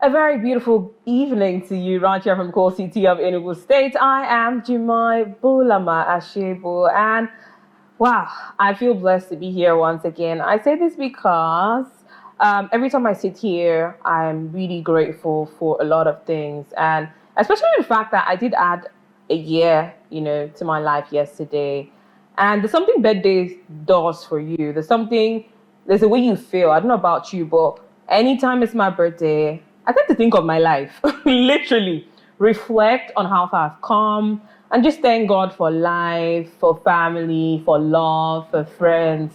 A very beautiful evening to you, right here from the core city of Enugu State. I am Jumai Bulama Ashebo, and wow, I feel blessed to be here once again. I say this because every time I sit here, I'm really grateful for a lot of things, and especially the fact that I did add a year, to my life yesterday. And there's something birthday does for you. There's a way you feel. I don't know about you, but anytime it's my birthday, I tend to think of my life, literally reflect on how far I've come, and just thank God for life, for family, for love, for friends.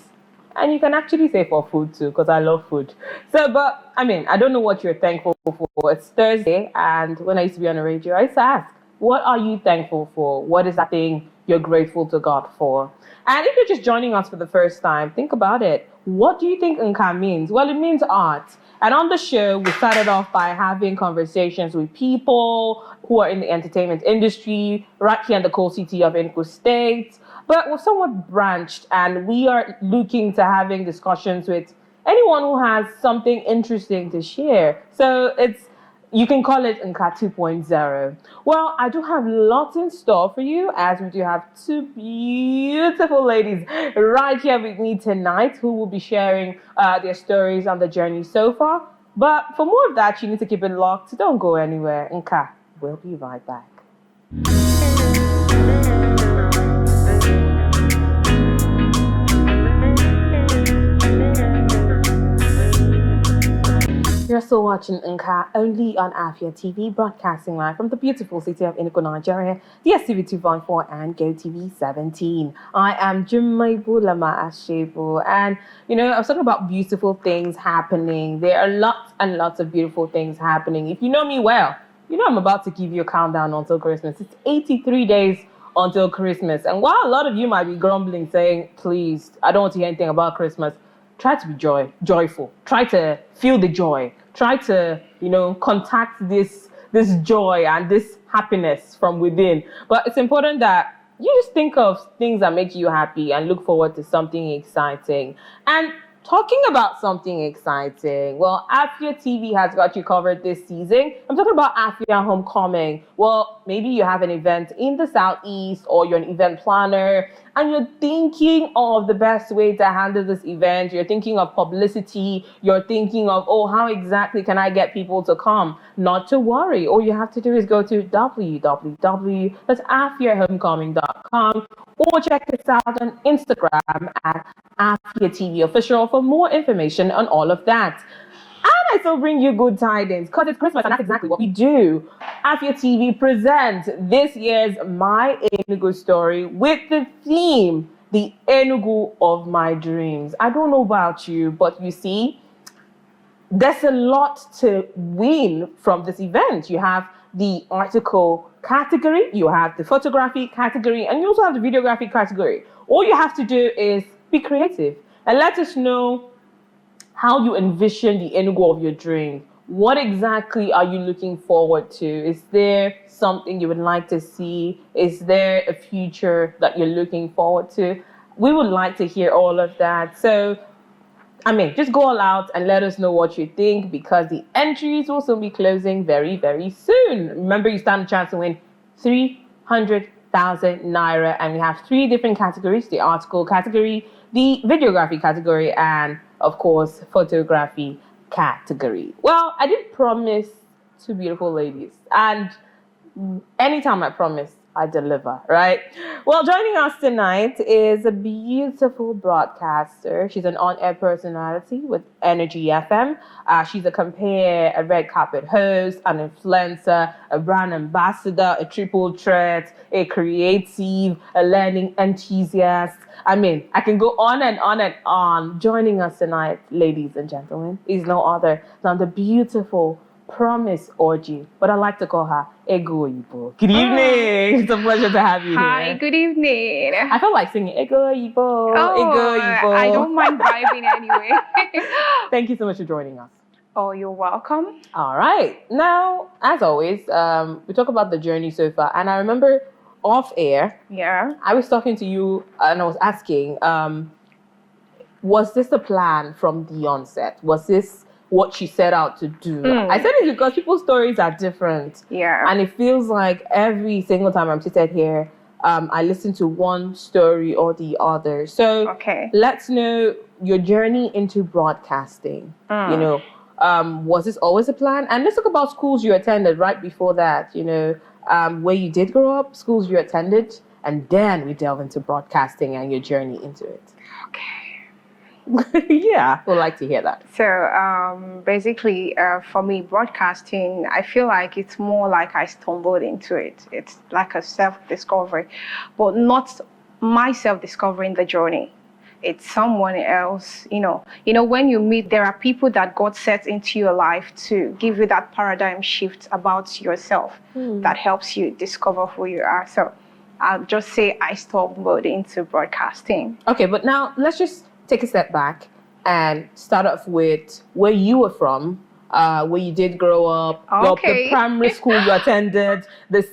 And you can actually say for food too, because I love food. So, but I mean, I don't know what you're thankful for. It's Thursday, and when I used to be on the radio, I used to ask, what are you thankful for? What is that thing you're grateful to God for? And if you're just joining us for the first time, think about it. What do you think Nka means? Well, it means art. And on the show, we started off by having conversations with people who are in the entertainment industry, right here in the coal city of Enugu State. But we're somewhat branched, and we are looking to having discussions with anyone who has something interesting to share. So you can call it Nka 2.0. Well, I do have lots in store for you, as we do have two beautiful ladies right here with me tonight who will be sharing their stories on the journey so far. But for more of that, you need to keep it locked. Don't go anywhere. Nka, we'll be right back. You're still watching Nka only on Afia TV, broadcasting live from the beautiful city of Enugu, Nigeria, DSTV 2.4 and GoTV 17. I am Jumai Bulama Ashebo, and I was talking about beautiful things happening. There are lots and lots of beautiful things happening. If you know me well, I'm about to give you a countdown until Christmas. It's 83 days until Christmas. And while a lot of you might be grumbling, saying, please, I don't want to hear anything about Christmas, try to be joyful. Try to feel the joy. Try to, contact this joy and this happiness from within. But it's important that you just think of things that make you happy and look forward to something exciting. And talking about something exciting, well, Afia TV has got you covered this season. I'm talking about Afia Homecoming. Well, maybe you have an event in the Southeast, or you're an event planner and you're thinking of the best way to handle this event. You're thinking of publicity. You're thinking of, how exactly can I get people to come? Not to worry. All you have to do is go to www.afiahomecoming.com, or check us out on Instagram at Afia TV Official for more information on all of that. And I still bring you good tidings, because it's Christmas and that's exactly what we do. Afia TV presents this year's My Enugu Story with the theme, The Enugu of My Dreams. I don't know about you, but you see, there's a lot to win from this event. You have the article category, you have the photography category, and you also have the videography category. All you have to do is be creative and let us know how you envision the Enugu of your dream. What exactly are you looking forward to? Is there something you would like to see? Is there a future that you're looking forward to? We would like to hear all of that. So, just go all out and let us know what you think, because the entries will soon be closing very, very soon. Remember, you stand a chance to win 300,000 Naira, and we have 3 different categories: the article category, the videography category, and of course, photography category. Well, I did promise 2 beautiful ladies, and anytime I promise, I deliver, right? Well, joining us tonight is a beautiful broadcaster. She's an on-air personality with Energy FM. She's a compare, a red carpet host, an influencer, a brand ambassador, a triple threat, a creative, a learning enthusiast. I can go on and on and on. Joining us tonight, ladies and gentlemen, is no other than the beautiful Promise Orji, but I like to call her Ego Ibo. Good evening. It's a pleasure to have you Hi, here. good evening. I felt like singing Ego Ibo, Ego Ibo. I don't mind vibing anyway. Thank you so much for joining us. Oh, you're welcome. All right. Now, as always, we talk about the journey so far, and I remember off air, I was talking to you and I was asking, was this a plan from the onset? Was this what she set out to do. I said it because people's stories are different. Yeah. And it feels like every single time I'm seated here, I listen to one story or the other. So Okay. let's know your journey into broadcasting. You know, was this always a plan? And let's talk about schools you attended right before that, you know, where you did grow up, schools you attended, and then we delve into broadcasting and your journey into it. Okay. Yeah, we'd like to hear that. So basically, for me, broadcasting, I feel like it's more like I stumbled into it. It's like a self-discovery, but not my self-discovery in the journey. It's someone else, you know. When you meet, there are people that God sets into your life to give you that paradigm shift about yourself that helps you discover who you are. So I'll just say I stumbled into broadcasting. Okay, but now let's just take a step back and start off with where you were from, where you did grow up, the primary school you attended, the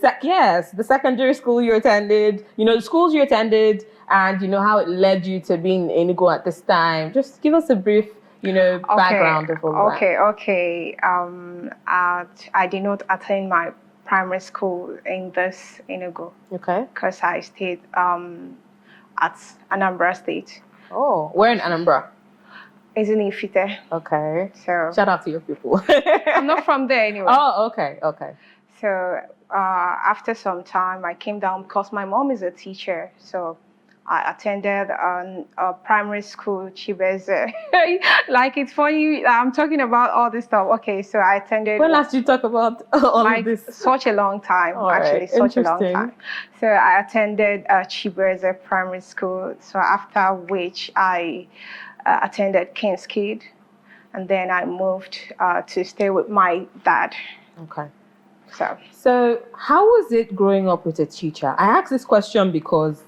secondary school you attended, you know, the schools you attended, and you know how it led you to being in enugu at this time. Just give us a brief, you know, background of all that. Okay. I did not attend my primary school in this enugu. Okay. Because I stayed at Anambra State. Oh, where in Anambra? Isn't it Ifite? Okay. So shout out to your people. I'm not from there anyway. Oh, okay. So after some time, I came down because my mom is a teacher. So I attended a primary school, Chibeze. Like, it's funny, I'm talking about all this stuff. Okay, so I attended... When last you talk about all of this? Such a long time, such a long time. So I attended Chibeze Primary School. So after which I attended King's Kid. And then I moved to stay with my dad. Okay. So how was it growing up with a teacher? I asked this question because...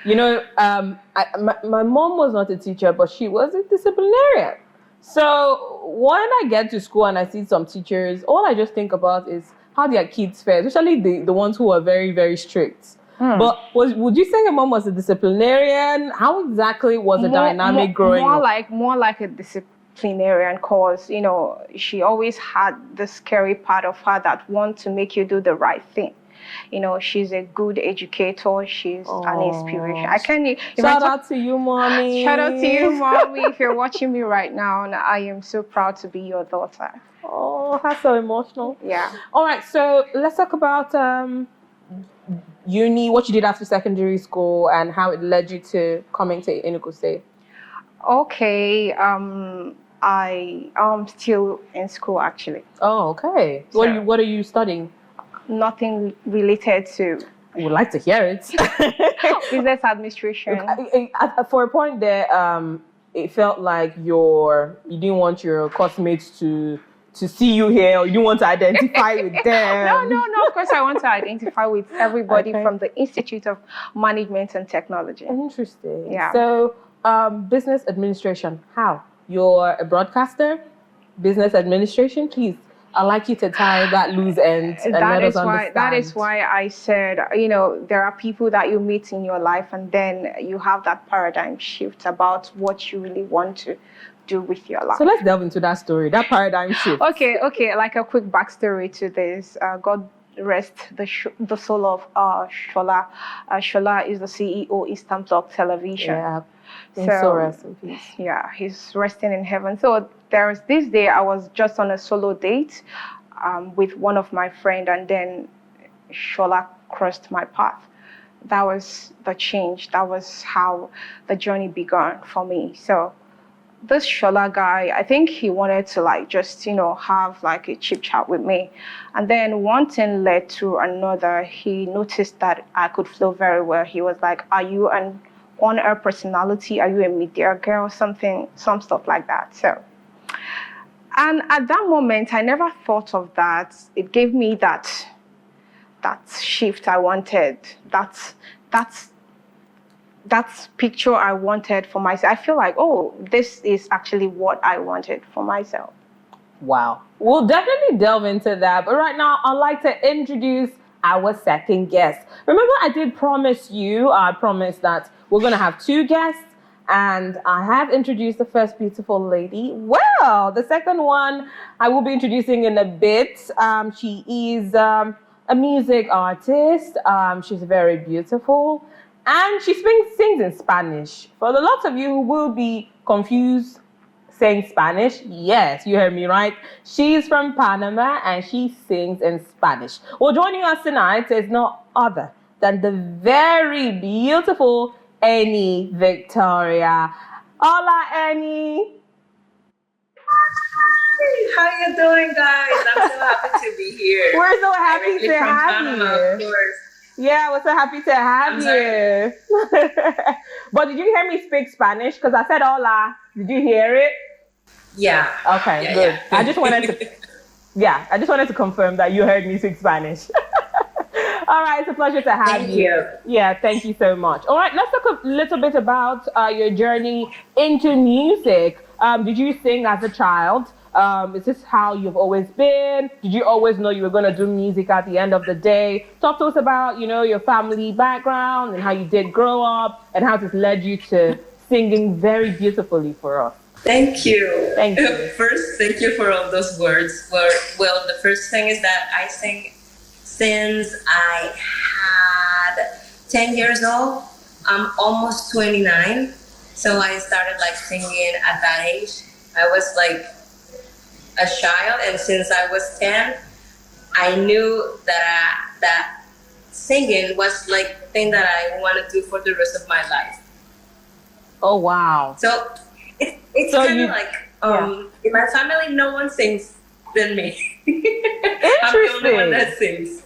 You know, my mom was not a teacher, but she was a disciplinarian. So when I get to school and I see some teachers, all I just think about is how their kids fare, especially the ones who are very, very strict. But would you say your mom was a disciplinarian? How exactly was the dynamic growing up? More like a disciplinarian, cause, you know, she always had the scary part of her that want to make you do the right thing. You know, she's a good educator. She's an inspiration. Shout out to you, mommy. Shout out to you, mommy. If you're watching me right now, and I am so proud to be your daughter. Oh, that's so emotional. Yeah. All right, so let's talk about uni, what you did after secondary school, and how it led you to coming to Enugu State. Okay. I am still in school, actually. Oh, okay. So, what are you studying? Nothing related to... We would like to hear it. Business administration. For a point there, it felt like you didn't want your classmates to see you here, or you didn't want to identify with them. No. Of course, I want to identify with everybody from the Institute of Management and Technology. Interesting. Yeah. So, business administration, how? You're a broadcaster, business administration, please. I'd like you to tie that loose end and let us understand. That is why I said, you know, there are people that you meet in your life, and then you have that paradigm shift about what you really want to do with your life. So let's delve into that story, that paradigm shift. Okay. Like a quick backstory to this. God rest the soul of Shola. Shola is the CEO Eastern Bloc Television. Yeah. So rest in peace. Yeah, he's resting in heaven. So there was this day I was just on a solo date with one of my friends, and then Shola crossed my path. That was the change. That was how the journey began for me. So this Shola guy, I think he wanted to just, you know, have like a chip chat with me. And then one thing led to another. He noticed that I could flow very well. He was like, "Are you an on-air personality? Are you a media girl?" some stuff like that. So, and at that moment, I never thought of that. It gave me that shift I wanted. That's picture I wanted for myself. I feel like, oh, this is actually what I wanted for myself. Wow. We'll definitely delve into that. But right now, I'd like to introduce our second guest. Remember, I promised that we're going to have two guests, And I have introduced the first beautiful lady. Well, the second one I will be introducing in a bit. She is a music artist. She's very beautiful. And she sings in Spanish. For the lots of you who will be confused saying Spanish, yes, you heard me right. She's from Panama and she sings in Spanish. Well, joining us tonight is no other than the very beautiful Annie Victoria. Hola, Annie. How you doing, guys? I'm so happy to be here. We're so happy to from have Panama, you. of course. Yeah, we're so happy to have you. But did you hear me speak Spanish? Because I said hola. Did you hear it? Yeah. Okay, Yeah, good. yeah. I just wanted to confirm that you heard me speak Spanish. All right, it's a pleasure to have Thank you. Yeah, thank you so much. All right, let's talk a little bit about your journey into music. Did you sing as a child? Is this how you've always been? Did you always know you were going to do music at the end of the day? Talk to us about, your family background and how you did grow up and how this led you to singing very beautifully for us. Thank you. Thank you. First, thank you for all those words. Well, the first thing is that I sing since I had 10 years old. I'm almost 29. So I started singing at that age. I was a child, and since I was 10, I knew that singing was the thing that I want to do for the rest of my life. Oh, wow. So it's So kind of in my family, no one sings than me. I'm the only one that sings.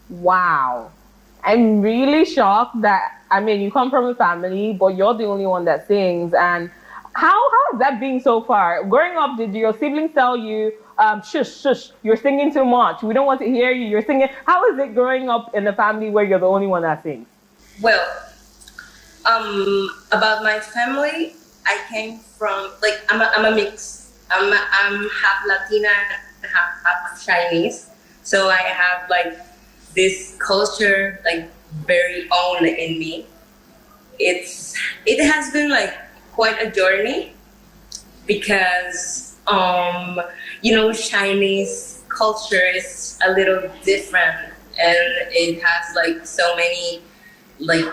Wow. I'm really shocked that, you come from a family, but you're the only one that sings. And how has that been so far? Growing up, did your siblings tell you, shush, you're singing too much. We don't want to hear you. You're singing. How is it growing up in a family where you're the only one that sings? Well, about my family, I came from I'm a mix. I'm half Latina and half Chinese, so I have this culture very own in me. It has been quite a journey because Chinese culture is a little different and it has so many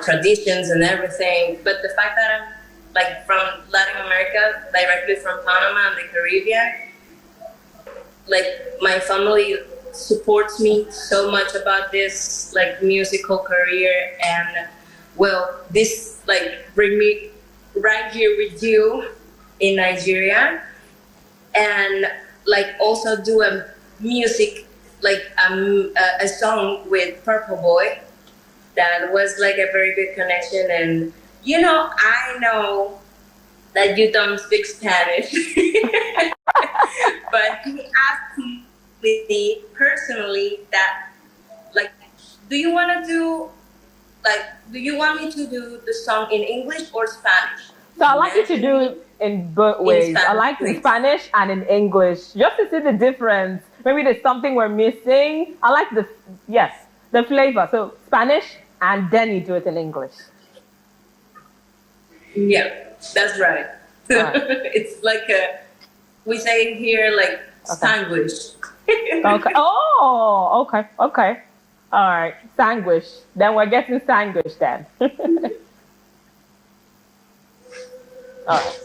traditions and everything. But the fact that I'm from Latin America, directly from Panama and the Caribbean, my family supports me so much about this musical career, and this bring me right here with you in Nigeria, and also do a music a song with Purple Boy. That was a very good connection, and I know that you don't speak Spanish, but he asked me personally that do you want me to do the song in English or Spanish? So I like you to do it in both ways. I like in Spanish and in English, just to see the difference. Maybe there's something we're missing. I like the flavor. So Spanish, and then you do it in English. Yeah, that's right. Right. It's we say here Spanglish. Okay. Oh, okay. Okay. All right. Sandwich. Then we're getting sandwich then. All right.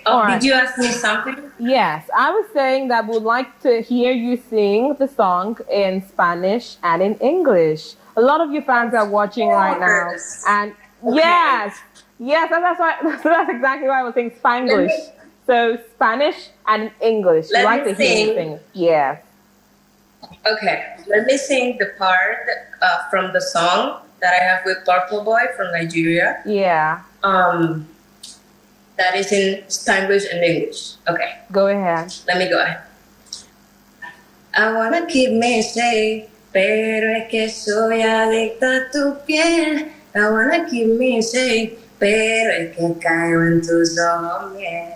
Oh, All right. Did you ask me something? Yes, I was saying that we'd like to hear you sing the song in Spanish and in English. A lot of you fans are watching right now, and Okay. yes, that's exactly why I was saying Spanglish. So Spanish and English. Let You like me to hear me sing. sing? Yeah. Okay, let me sing the part from the song that I have with Purple Boy from Nigeria. Yeah. That is in Spanglish and English. Okay, Go ahead. let me go ahead. I wanna keep me safe, pero es que soy adicta a tu piel. I wanna keep me safe, pero es que caigo en tus ojos, miel.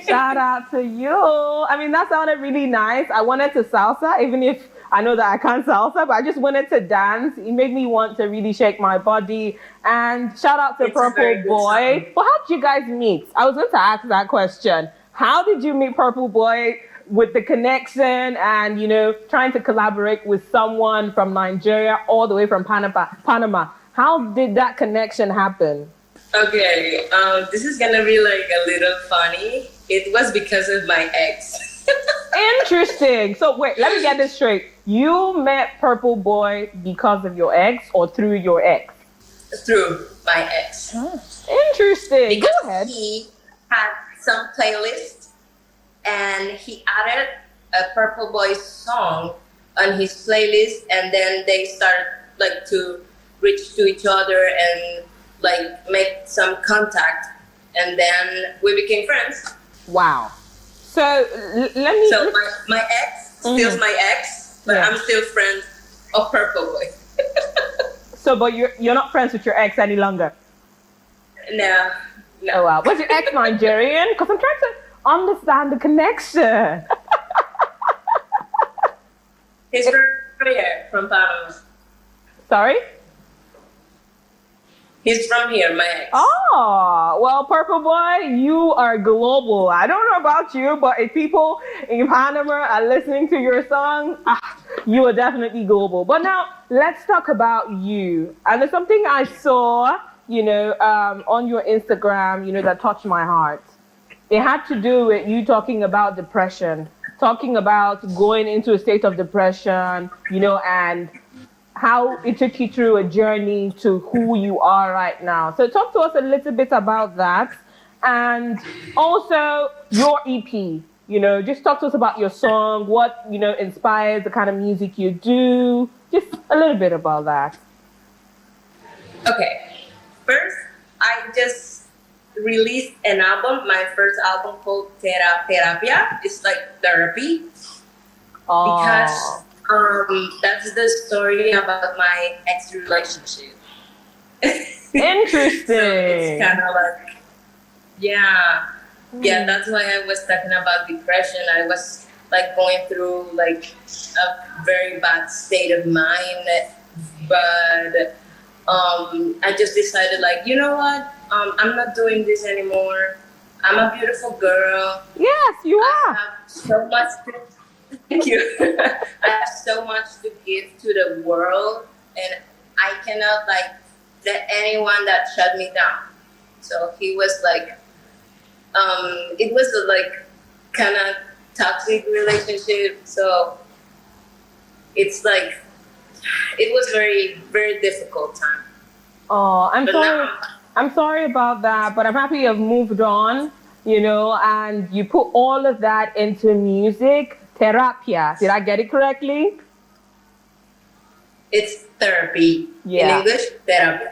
Shout out to you. That sounded really nice. I wanted to salsa, even if I know that I can't salsa, but I just wanted to dance. It made me want to really shake my body. And shout out to It's a very Purple good Boy. song. Well, how did you guys meet? I was going to ask that question. How did you meet Purple Boy with the connection and, trying to collaborate with someone from Nigeria all the way from Panama? How did that connection happen? Okay, this is gonna be like a little funny. It was because of my ex. Interesting. So wait, let me get this straight. You met Purple Boy because of your ex or through your ex? Through my ex. Interesting. Because Go ahead. he had some playlist and he added a Purple Boy song on his playlist, and then they started like to reach to each other and like make some contact, and then we became friends. Wow. So let me. So my ex still my ex, but Yeah. I'm still friends of Purple Boy. So, but you're not friends with your ex any longer. No. Oh wow. Was your ex Nigerian? Because I'm trying to understand the connection. He's from here, from Panama. Sorry. He's from here, my ex. Oh, well, Purple Boy, you are global. I don't know about you, but if people in Panama are listening to your song, you are definitely global. But now let's talk about you. And there's something I saw, on your Instagram, that touched my heart. It had to do with you talking about depression, talking about going into a state of depression, and how it took you through a journey to who you are right now. So talk to us a little bit about that. And also your EP, just talk to us about your song, what, inspires the kind of music you do. Just a little bit about that. Okay. First, I just released an album, my first album called Terapia. It's like therapy. Oh. Because that's the story about my ex relationship. Interesting. So it's kind of like, yeah, that's why I was talking about depression. I was like going through like a very bad state of mind, but I just decided like, you know what? I'm not doing this anymore. I'm a beautiful girl. Yes, you I are. have so much to Thank you. I have so much to give to the world, and I cannot like let anyone that shut me down. So he was like, it was a like kind of toxic relationship. So it's like, it was very, very difficult time. Oh, I'm But sorry. now, I'm sorry about that, but I'm happy you've moved on, and you put all of that into music. Terapia. Did I get it correctly? it's therapy. Yeah. In English, therapy.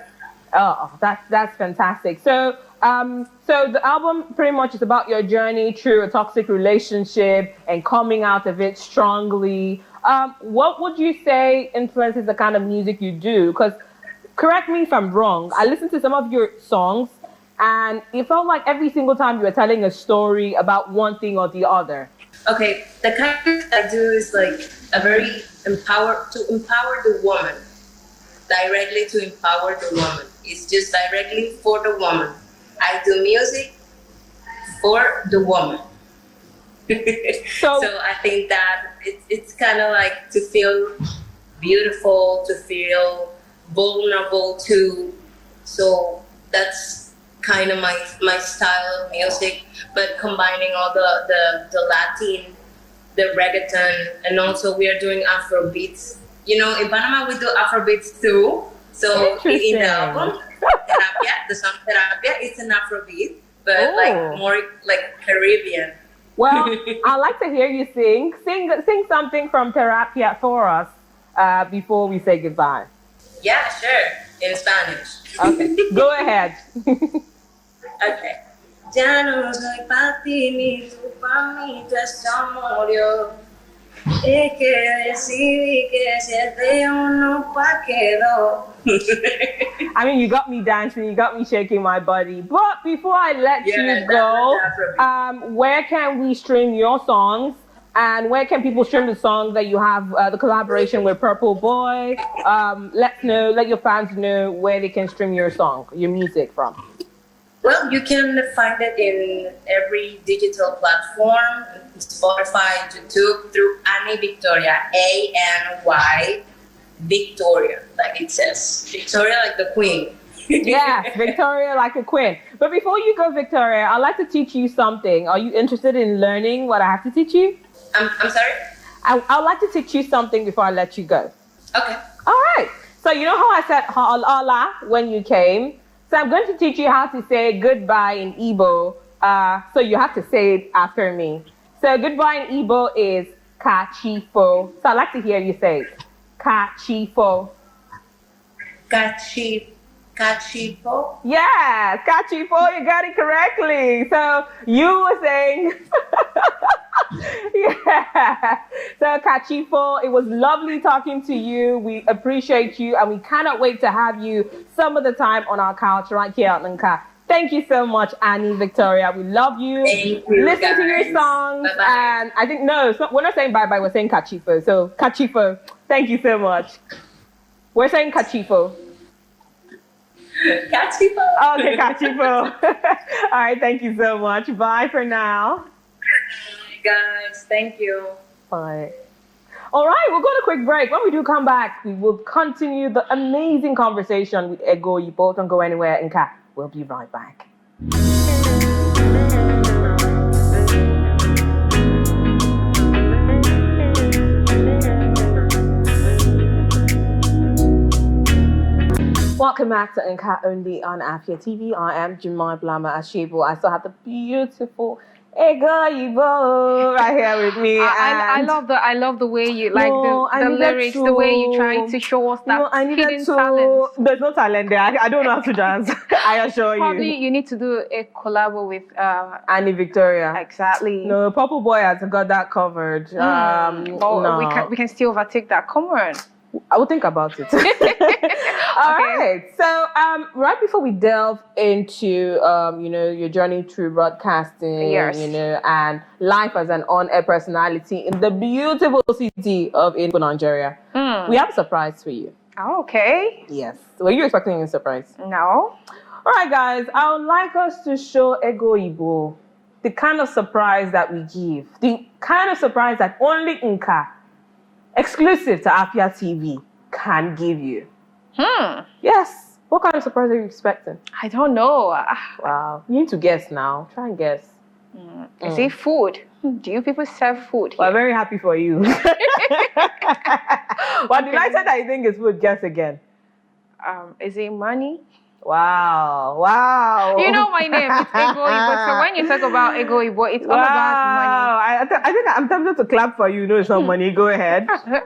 Oh, that's fantastic. So, so the album pretty much is about your journey through a toxic relationship and coming out of it strongly. What would you say influences the kind of music you do? Because, correct me if I'm wrong, I listened to some of your songs and it felt like every single time you were telling a story about one thing or the other. Okay, the kind of I do is like a very empower the woman, directly to empower the woman. It's just directly for the woman. I do music for the woman. So So I think that it's kind of like to feel beautiful, to feel vulnerable too. So that's kind of my style of music, but combining all the Latin, the reggaeton, and also we are doing Afro beats. In Panama we do Afro beats too. So in the album, Terapia, the song Terapia, it's an Afro beat, but like more like Caribbean. well, I'd like to hear you sing. Sing something from Terapia for us before we say goodbye. Yeah, sure, in Spanish. Okay, go ahead. Okay. Ya no soy pa' ti ni tú pa' mí, tu esto murió. Es que decidí que si de uno pa' quedó. I mean, you got me dancing, you got me shaking my body. But before I let Yeah, you that's go, Afrobeat. where can we stream your songs And where can people stream the song that you have the collaboration with Purple Boy? Let your fans know where they can stream your song, your music from. Well, you can find it in every digital platform, Spotify, YouTube, through Annie Victoria, Any Victoria, like it says. Victoria like the queen. Yes, Victoria like a queen. But before you go, Victoria, I'd like to teach you something. Are you interested in learning what I have to teach you? I'm sorry? I'd like to teach you something before I let you go. Okay. All right. So you know how I said hola when you came? So I'm going to teach you how to say goodbye in Igbo. So you have to say it after me. So goodbye in Igbo is kachifo. So I'd like to hear you say it. Kachifo. Kachipo? Yes, kachifo, you got it correctly. So you were saying, yeah. So kachifo, it was lovely talking to you. We appreciate you and we cannot wait to have you some of the time on our couch right here at Nka. Thank you so much, Annie Victoria. We love you. Thank you, Listen guys. to your songs. Bye-bye. And I think, we're not saying bye-bye, we're saying kachifo. So kachifo, thank you so much. We're saying kachifo. Kachipo. Okay, kachifo. All right, thank you so much. Bye for now. Guys, thank you. Bye. All right, we'll go to a quick break. When we do come back, we will continue the amazing conversation with Ego. You both don't go anywhere. And Kat, we'll be right back. Welcome back to Nka Only on Afia TV. I am Jemai Blama Ashibu. I still have the beautiful Ego Ibo right here with me. I love the way you like the lyrics, the way you try to show us that hidden talent. There's no talent there. I don't know how to dance. I assure Probably you. you need to do a collab with Annie Victoria. exactly. No, Purple Boy has got that covered. No. We can still overtake that. Come on. I will think about it. All right. So, right before we delve into, your journey through broadcasting, Yes. and life as an on-air personality in the beautiful city of Enugu, Nigeria, we have a surprise for you. Oh, okay. Yes. Were you expecting a surprise? No. All right, guys. I would like us to show Ego Ibo the kind of surprise that we give, the kind of surprise that only Nka, exclusive to Afia TV, can give you. Yes. What kind of surprise are you expecting? I don't know. Wow. You need to guess now. Try and guess. Is it food? Do you people serve food Well, here? I'm very happy for you. Well, delighted that you think it's food. Guess again. Is it money? Wow. Wow. You know my name. It's Ego Ibo. So when you talk about Ego Ibo, it's all about I think I'm tempted to clap for you. No, it's not money. Go ahead. money.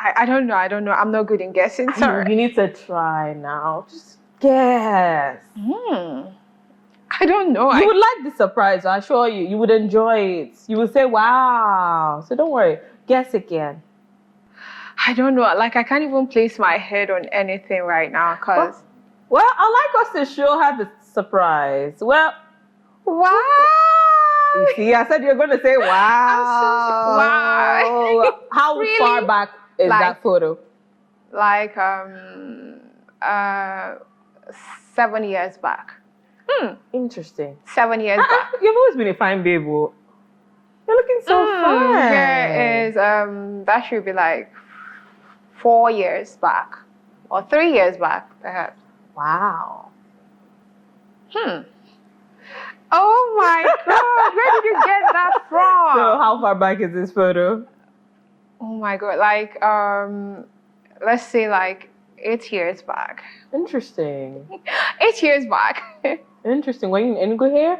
I don't know. I'm not good in guessing. Sorry. You need to try now. Just guess. I don't know. You would like the surprise, I assure you. You would enjoy it. You would say, wow. So don't worry. Guess again. I don't know. Like, I can't even place my head on anything right now because... Well, I'd like us to show her the surprise. Well, Wow! you see, I said you're going to say wow. Wow. How Really? far back is that photo? Like 7 years back. Interesting. 7 years back. You've always been a fine babe. Oh. You're looking so fine. Here is that should be like 4 years back or 3 years back, perhaps. Wow. Oh my God! Where did you get that from? So how far back is this photo? Oh my God! Like let's say like 8 years back. Interesting. 8 years back. Interesting. When you in Enugu here?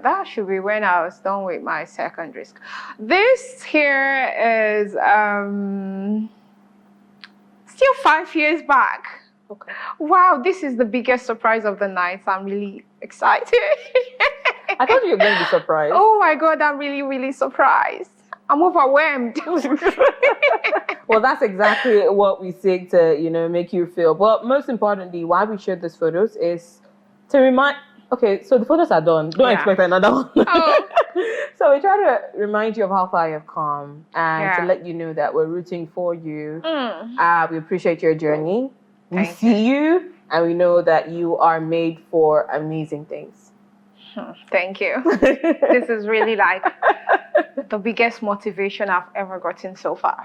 That should be when I was done with my secondary school. This here is still 5 years back. Okay. Wow, this is the biggest surprise of the night. I'm really excited. I thought you were going to be surprised. Oh my God, I'm really, really surprised. I'm overwhelmed. Well, that's exactly what we seek to, make you feel. But most importantly, why we share these photos is to remind. Okay, so the photos are done. Don't expect another one. Oh. So we try to remind you of how far you've come and to Yeah. let you know that we're rooting for you. Mm. We appreciate your journey. We Thank see you and we know that you are made for amazing things. Thank you. This is really like the biggest motivation I've ever gotten so far.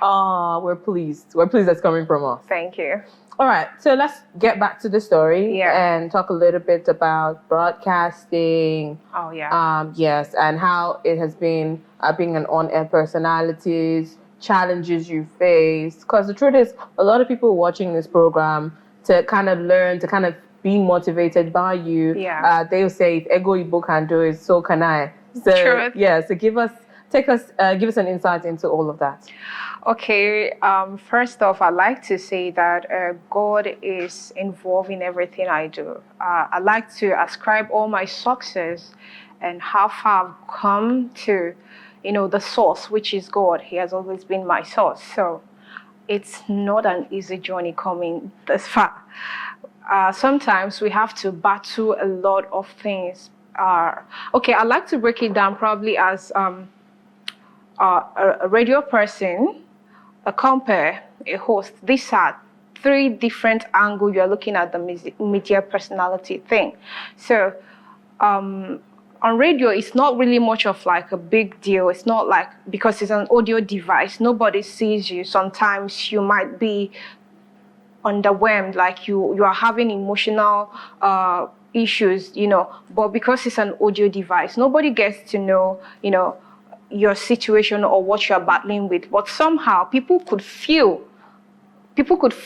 We're pleased. We're pleased that's coming from us. Thank you. All right, so let's get back to the story Yeah. and talk a little bit about broadcasting. Oh, yeah. Yes, and how it has been being an on-air personalities, challenges you face. Because the truth is, a lot of people watching this program to kind of learn, to kind of be motivated by you. Yeah. They'll say, if Ego Ibo can do it, so can I. So Truth. yeah, so give us an insight into all of that. Okay, first off, I'd like to say that God is involved in everything I do. I like to ascribe all my success and how far I've come to, the source, which is God. He has always been my source. So it's not an easy journey coming this far. Sometimes we have to battle a lot of things. Okay, I'd like to break it down probably as a radio person, a compere, a host. These are three different angles you're looking at the media personality thing. So on radio, it's not really much of like a big deal. It's not like, because it's an audio device, nobody sees you. Sometimes you might be underwhelmed, like you are having emotional issues, but because it's an audio device, nobody gets to know, your situation or what you're battling with. But somehow people could feel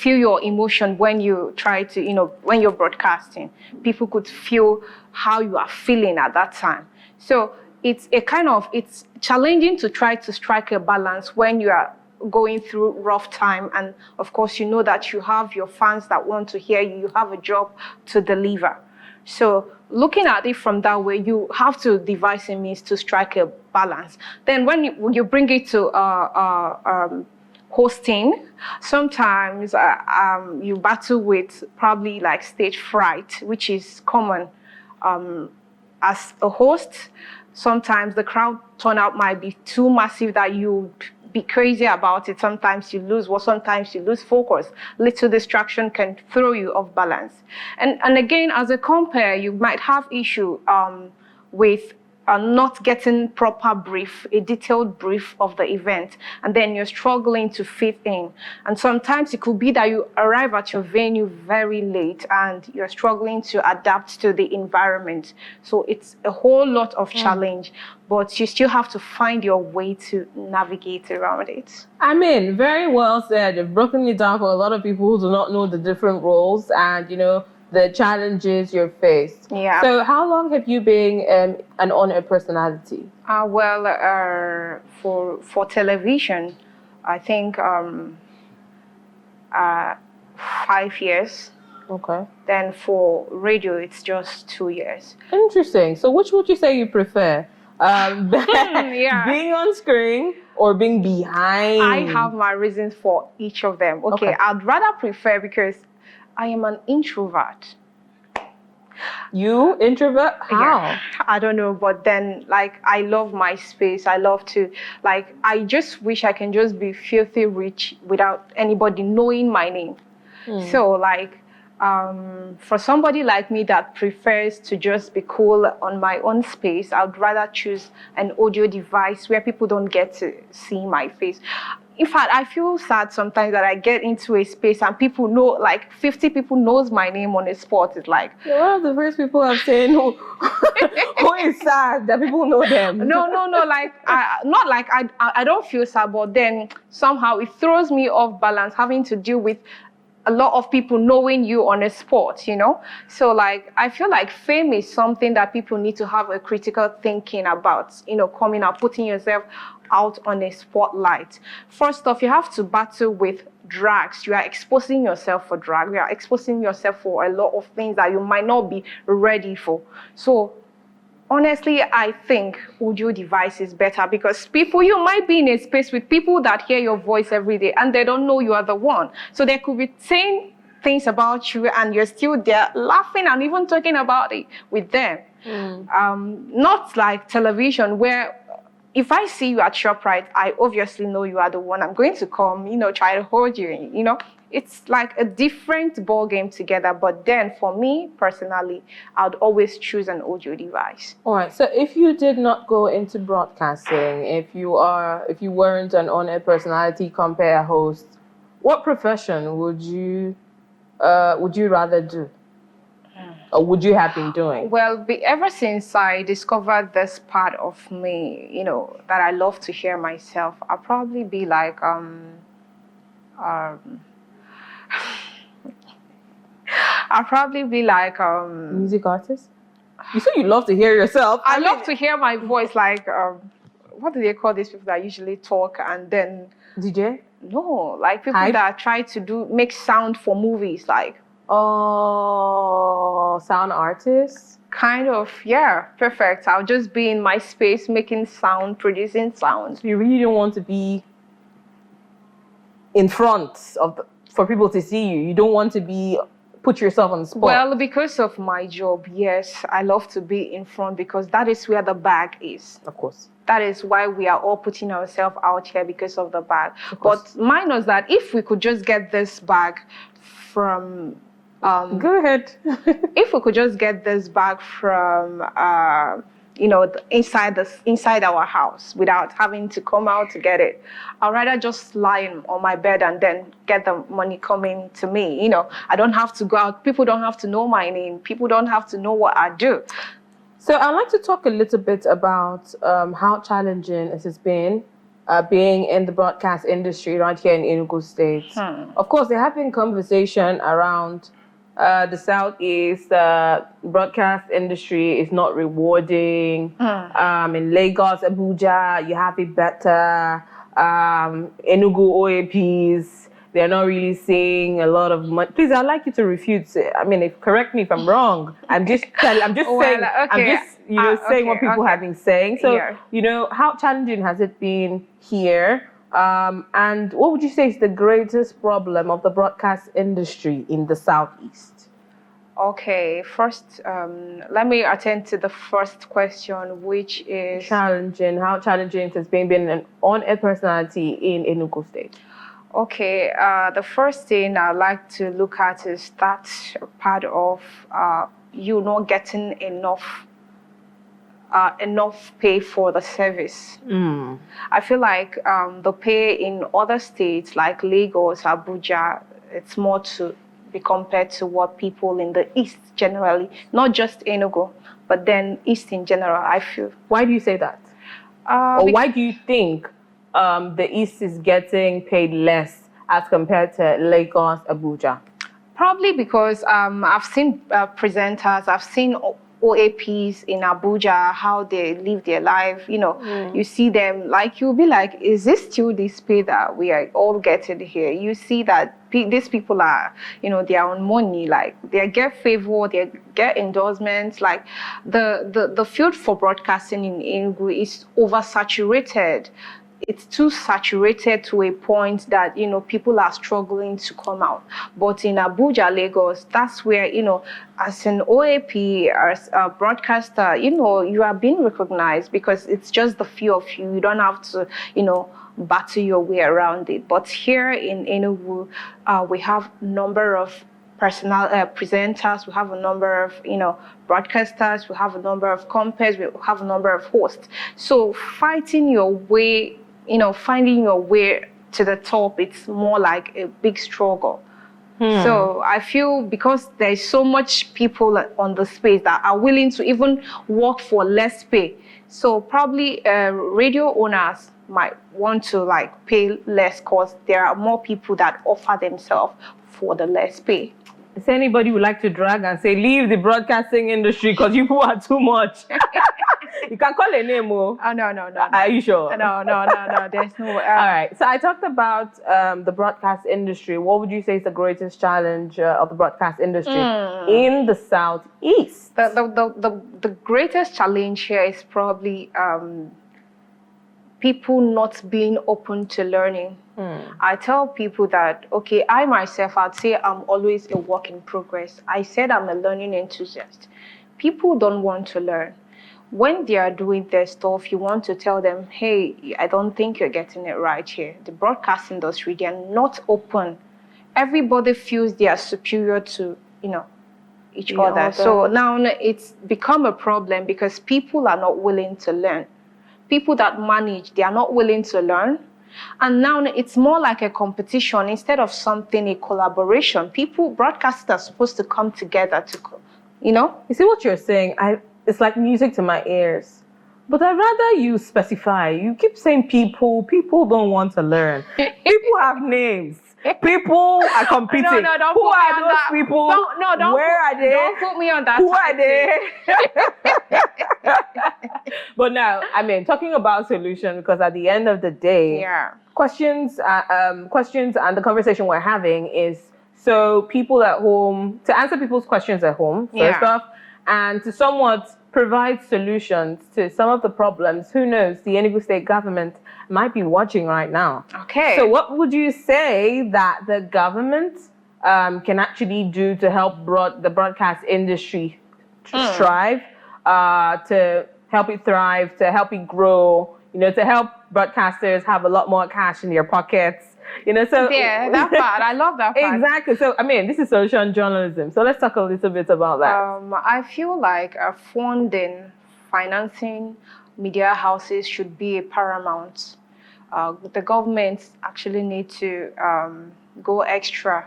your emotion when you try to, when you're broadcasting. People could feel how you are feeling at that time. So it's it's challenging to try to strike a balance when you are going through rough time. And of course, you know that you have your fans that want to hear you. You have a job to deliver. So looking at it from that way, you have to devise a means to strike a balance. Then when you bring it to hosting, sometimes you battle with probably like stage fright, which is common. As a host, sometimes the crowd turnout might be too massive that you be crazy about it. Sometimes you lose focus. Little distraction can throw you off balance. And again, as a compere, you might have issue with not getting proper brief, a detailed brief of the event, and then you're struggling to fit in. And sometimes it could be that you arrive at your venue very late and you're struggling to adapt to the environment. So it's a whole lot of challenge, but you still have to find your way to navigate around it. I mean, very well said. You've broken it down for a lot of people who do not know the different roles and, the challenges you're faced. Yeah. So how long have you been an on-air personality? For television, I think 5 years. Okay. Then for radio, it's just 2 years. Interesting. So which would you say you prefer? Being on screen or being behind? I have my reasons for each of them. Okay. I'd rather prefer, because I am an introvert. You introvert? How? Yeah, I don't know, but then I love my space. I love to I just wish I can just be filthy rich without anybody knowing my name. So for somebody like me that prefers to just be cool on my own space, I'd rather choose an audio device where people don't get to see my face. In fact, I feel sad sometimes that I get into a space and people know, 50 people knows my name on a spot. It's you're one of the first people I've seen who is sad that people know them. No. I don't feel sad, but then somehow it throws me off balance having to deal with a lot of people knowing you on a spot, So I feel like fame is something that people need to have a critical thinking about, coming out, putting yourself out on a spotlight. First off, you have to battle with drags. You are exposing yourself for drag. You are exposing yourself for a lot of things that you might not be ready for. So honestly, I think audio device is better because you might be in a space with people that hear your voice every day and they don't know you are the one. So they could be saying things about you and you're still there laughing and even talking about it with them. Not like television where if I see you at ShopRite, I obviously know you are the one. I'm going to come, try to hold you, It's like a different ball game together. But then for me personally, I'd always choose an audio device. All right. So if you did not go into broadcasting, if you weren't an on-air personality, compare host, what profession would you rather do? Or would you have been doing? Well, ever since I discovered this part of me, that I love to hear myself, I'll probably be like, I'll probably be like, music artist? You said you love to hear yourself. I love to hear my voice, like, what do they call these people that usually talk and then... DJ? No, like people Hype? that try to make sound for movies, like... Oh, sound artist? Kind of, yeah, perfect. I'll just be in my space making sound, producing sound. You really don't want to be in front for people to see you. You don't want to put yourself on the spot. Well, because of my job, yes, I love to be in front because that is where the bag is. Of course. That is why we are all putting ourselves out here, because of the bag. But minus that, if we could just get this bag from... Go ahead. If we could just get this bag from, inside our house without having to come out to get it, I'd rather just lie on my bed and then get the money coming to me. I don't have to go out. People don't have to know my name. People don't have to know what I do. So I'd like to talk a little bit about how challenging it has been being in the broadcast industry right here in Enugu State. Of course, there have been conversation around the Southeast broadcast industry is not rewarding. In Lagos, Abuja, you have it better. Enugu OAPs, they're not really saying a lot of money. Please, I'd like you to refute. Correct me if I'm wrong. I'm just saying. I'm just saying what people have been saying. So, how challenging has it been here? And what would you say is the greatest problem of the broadcast industry in the Southeast? Okay, first, let me attend to the first question, which is... Challenging. How challenging it has been being an on-air personality in Enugu State? Okay, the first thing I'd like to look at is that part of you not getting enough pay for the service. I feel like the pay in other states like Lagos, Abuja, it's more to be compared to what people in the East generally, not just Enugu, but then East in general, I feel. Why do you say that? Or why do you think the East is getting paid less as compared to Lagos, Abuja? Probably because I've seen presenters, I've seen OAPs in Abuja, how they live their life. You see them, like, you'll be like, is this still this pay that we are all getting here? You see that these people are, they are on money, like they get favor, they get endorsements. Like the field for broadcasting in Enugu is oversaturated. It's too saturated to a point that, people are struggling to come out. But in Abuja, Lagos, that's where, as an OAP, as a broadcaster, you are being recognized because it's just the few of you. You don't have to, battle your way around it. But here in Enugu, we have a number of presenters, we have a number of, broadcasters, we have a number of compares, we have a number of hosts. So finding your way to the top, it's more like a big struggle. So I feel because there's so much people on the space that are willing to even work for less pay. So probably radio owners might want to pay less because there are more people that offer themselves for the less pay. Is anybody would like to drag and say, leave the broadcasting industry because you people are too much? You can call a name, oh. No. Are you sure? No. There's no... All right. So I talked about the broadcast industry. What would you say is the greatest challenge of the broadcast industry in the Southeast? The greatest challenge here is probably people not being open to learning. I tell people that, okay, I myself, I'd say I'm always a work in progress. I said I'm a learning enthusiast. People don't want to learn. when they are doing their stuff, you want to tell them, hey, I don't think you're getting it right here. The broadcast industry, they are not open. Everybody feels they are superior to, each other. So now it's become a problem because people are not willing to learn. People that manage, they are not willing to learn. And now it's more like a competition instead of something, a collaboration. Broadcasters are supposed to come together to, You see what you're saying? It's like music to my ears. But I'd rather you specify. You keep saying people. People don't want to learn. People have names. People are competing. No, don't Who put me are on those that. people? Where are they? Don't put me on that. Who are they? But now, talking about solution, because at the end of the day, questions and the conversation we're having is so people at home, to answer people's questions at home, first off, and to somewhat provide solutions to some of the problems. Who knows? The Enugu state government might be watching right now. Okay. So what would you say that the government can actually do to help the broadcast industry strive, to help it thrive, to help it grow, to help broadcasters have a lot more cash in their pockets? So yeah, that part. I love that part. Exactly. So, this is solution journalism. So let's talk a little bit about that. I feel like financing media houses should be a paramount. The government actually need to go extra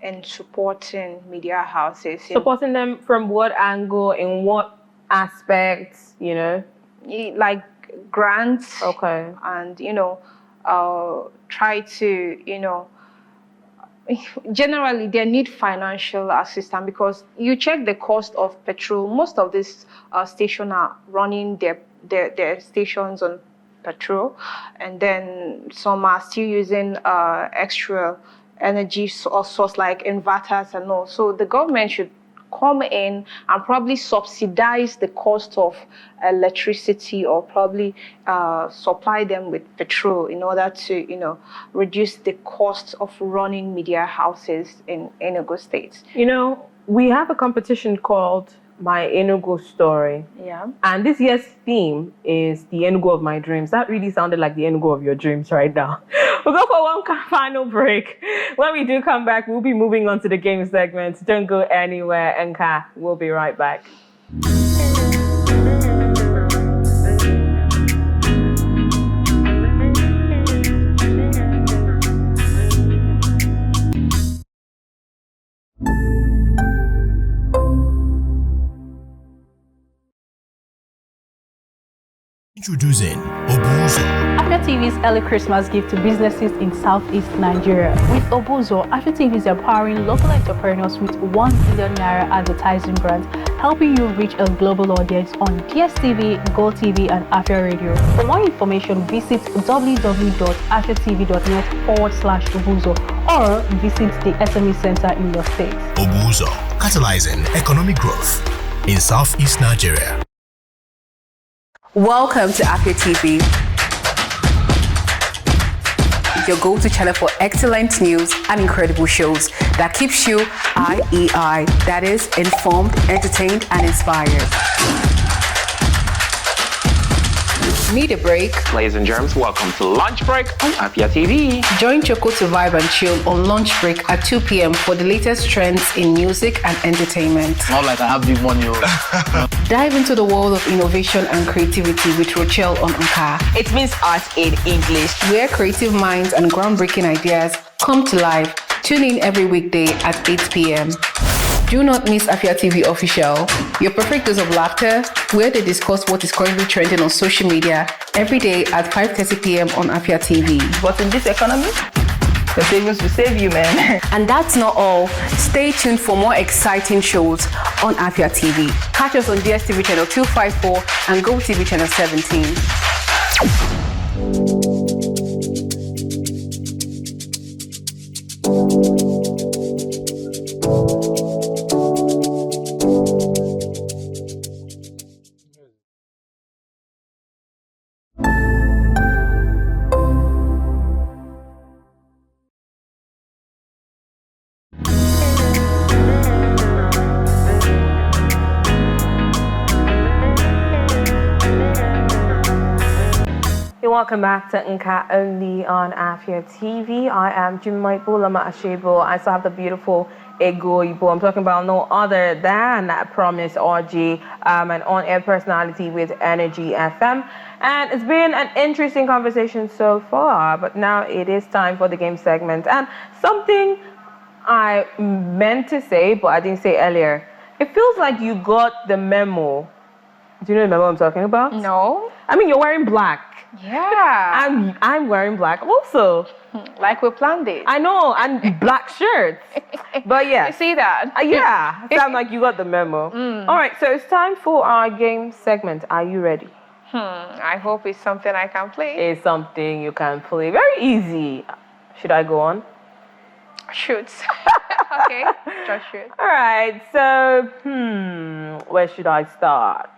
in supporting media houses. Supporting them from what angle, in what aspects, Like grants. Okay. And, try to, generally they need financial assistance because you check the cost of petrol. Most of these stations are running their stations on petrol, and then some are still using extra energy source like inverters and all. So the government should come in and probably subsidize the cost of electricity, or probably supply them with petrol in order to, reduce the cost of running media houses in Enugu State. We have a competition called My Enugu Story. Yeah. And this year's theme is the Enugu of my dreams. That really sounded like the Enugu of your dreams right now. We'll go for one final break. When we do come back, we'll be moving on to the game segment. Don't go anywhere, Nka. We'll be right back. Introducing Obuzo. Afia TV's early Christmas gift to businesses in Southeast Nigeria. With Obuzo, Afia TV is empowering local entrepreneurs with 1 million naira advertising grant, helping you reach a global audience on DSTV, GoTV, and Afia Radio. For more information, visit www.afiatv.net/Obuzo or visit the SME Center in your state. Obuzo, catalyzing economic growth in Southeast Nigeria. Welcome to Afia TV, your go-to channel for excellent news and incredible shows that keeps you IEI, that is, informed, entertained, and inspired. Need a break? Ladies and germs, welcome to Lunch Break on Afia TV. Join Choco to vibe and chill on lunch break at 2 p.m. for the latest trends in music and entertainment. Not like I have big money. Dive into the world of innovation and creativity with Rochelle on Anka. It means art in English, where creative minds and groundbreaking ideas come to life. Tune in every weekday at 8 p.m. Do not miss Afia TV Official, your perfect dose of laughter, where they discuss what is currently trending on social media every day at 5:30 p.m. on Afia TV. but in this economy, the savings will save you, man. And that's not all. Stay tuned for more exciting shows on Afia TV. Catch us on DSTV channel 254 and GoTV channel 17. welcome back to Nka Only on Afia TV. I am Jumai Bulama Ashebo. I still have the beautiful Igbo. I'm talking about no other than Promise Orji, an on-air personality with Energy FM. And it's been an interesting conversation so far, but now it is time for the game segment. And something I meant to say, but I didn't say earlier. It feels like you got the memo. Do you know the memo I'm talking about? No. I mean, you're wearing black. Yeah. I'm wearing black also. Like we planned it. I know, and black shirts. But yeah. You see that? Yeah. Sound like you got the memo. All right, so it's time for our game segment. Are you ready? I hope it's something I can play. It's something you can play. Very easy. Should I go on? Shoot. Okay, just shoot. All right, so, where should I start?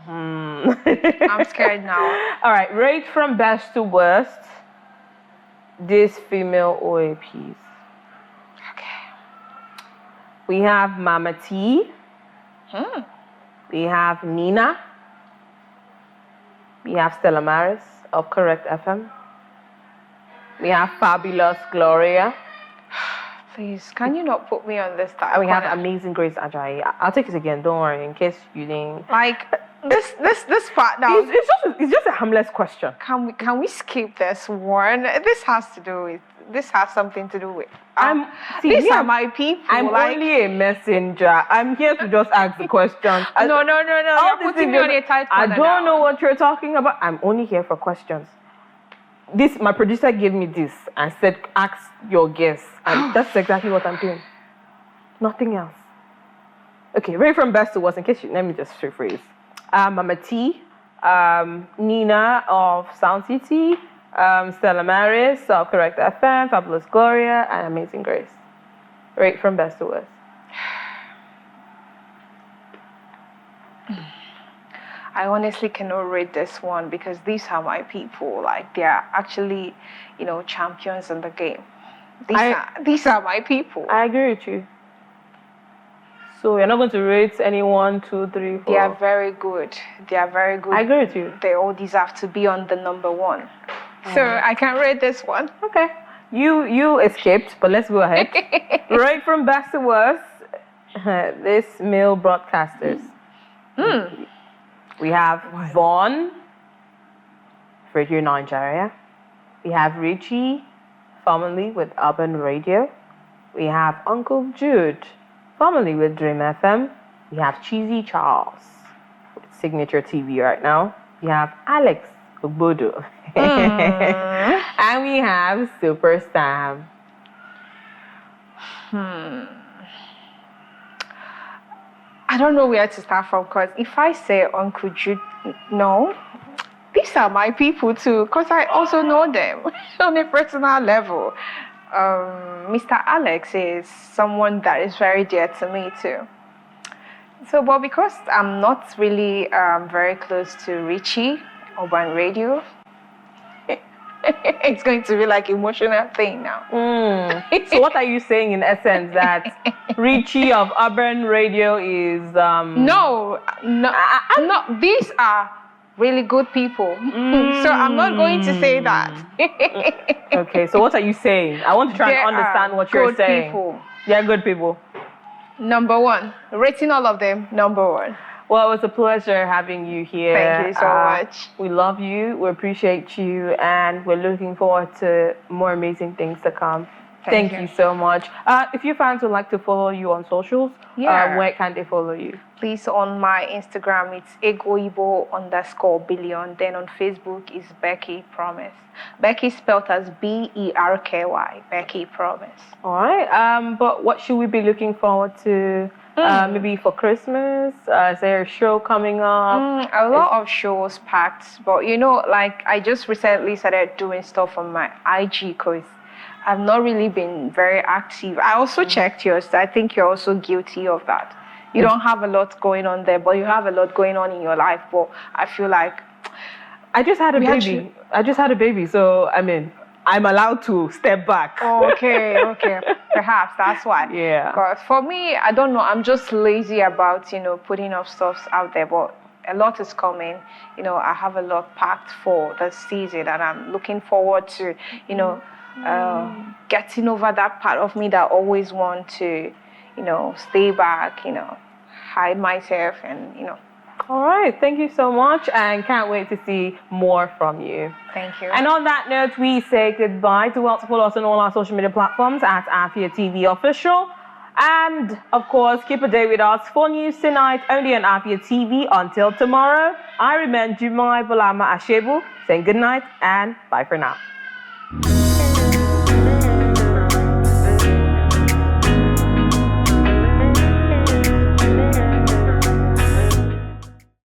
I'm scared now. All right, rate from best to worst this female OAPs. Okay. We have Mama T. We have Nina. We have Stella Maris of Correct FM. We have Fabulous Gloria. Please, can you not put me on this time? And we have Amazing Grace Ajayi. I'll take it again, don't worry, in case you didn't. Like this part now. It's just a harmless question. Can we skip this one? This has something to do with. These are my people. I'm only a messenger. I'm here to just ask the questions. No. You're putting me on a tight corner. I don't know what you're talking about. I'm only here for questions. My producer gave me this and said, ask your guess. And that's exactly what I'm doing. Nothing else. Okay, right from best to worst, in case let me just rephrase. Mama T, Nina of Sound City, Stella Maris of Correct FM, Fabulous Gloria, and Amazing Grace. Right from best to worst. I honestly cannot rate this one because these are my people. Like, they are actually, champions in the game. These are my people. I agree with you. So you're not going to rate any 1, 2, 3, 4? They are very good. I agree with you. They all deserve to be on the number one. So I can rate this one. Okay. You escaped, but let's go ahead. Right from best to worst, this male broadcasters. We have Vaughn, Radio Nigeria. We have Richie, formerly with Urban Radio. We have Uncle Jude, formerly with Dream FM. We have Cheesy Charles, with Signature TV right now. We have Alex Ogbodo. And we have Super Sam. I don't know where to start from because if I say Uncle Jude, no, these are my people too because I also know them on a personal level. Mr. Alex is someone that is very dear to me too. So, but because I'm not really very close to Richie, Urban Radio, it's going to be like emotional thing now. So what are you saying in essence, that Richie of Urban Radio is No, these are really good people. So I'm not going to say that. Okay, so what are you saying? I want to try and understand what you're saying. People. They're good people. Number one, rating all of them, number one. Well, it was a pleasure having you here. Thank you so much. We love you, we appreciate you, and we're looking forward to more amazing things to come. Thank you so much. If your fans would like to follow you on socials, where can they follow you? Please, on my Instagram, it's egoibo_billion. Then on Facebook, it's Becky Promise. Becky spelled as Berky. Becky Promise. All right. But what should we be looking forward to? Maybe for Christmas? Is there a show coming up? A lot of shows packed. But, I just recently started doing stuff on my IG because I've not really been very active. I also checked yours. I think you're also guilty of that. You don't have a lot going on there, but you have a lot going on in your life. But I feel like I just had a baby. So, I'm allowed to step back. Okay. Perhaps that's why. Yeah. Because for me, I don't know. I'm just lazy about, putting up stuff out there. But a lot is coming. You know, I have a lot packed for this season, and I'm looking forward to, you know, getting over that part of me that always want to, you know, stay back, you know, hide myself, and, you know. All right. Thank you so much, and can't wait to see more from you. Thank you. And on that note, we say goodbye. Do well to follow us on all our social media platforms at Afia TV Official. And, of course, keep a day with us for news tonight, only on Afia TV. Until tomorrow, I remain Jumai Bulama Ashebu, saying good night and bye for now.